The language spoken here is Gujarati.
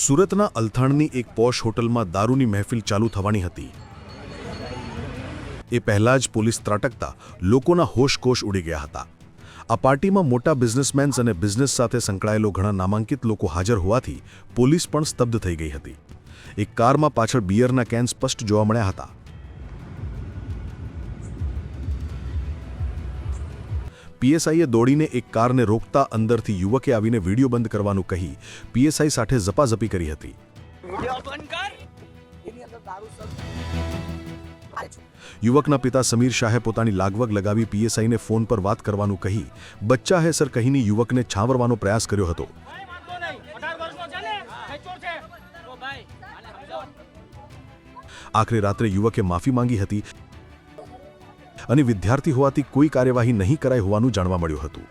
સુરતના અલથાણની એક પોશ હોટલમાં દારૂની મહેફિલ ચાલુ થવાની હતી એ પહેલા જ પોલીસ ત્રાટકતા લોકોના હોશકોશ ઉડી ગયા હતા। આ પાર્ટીમાં મોટા બિઝનેસમેન્સ અને બિઝનેસ સાથે સંકળાયેલો ઘણા નામાંકિત લોકો હાજર હોવાથી પોલીસ પણ સ્તબ્ધ થઈ ગઈ હતી। એક કારમાં પાછળ બિયરના કેન સ્પષ્ટ જોવા મળ્યા હતા। પીએસઆઈએ દોડીને એક કારને રોકતા અંદરથી યુવકે આવીને વિડીયો બંધ કરવાનું કહી પીએસઆઈ સાથે ઝપાઝપી કરી હતી। યુવકના પિતા સમીર શાહે પોતાની લાગવગ લગાવી પીએસઆઈને ફોન પર વાત કરવાનું કહી બચ્ચા હે સર કહીને યુવકને છાવરવાનો પ્રયાસ કર્યો હતો। આખરે રાત્રે યુવકે માફી માંગી હતી અને વિદ્યાર્થી હોવાથી કોઈ કાર્યવાહી નહીં કરાઈ હોવાનું જાણવા મળ્યું હતું।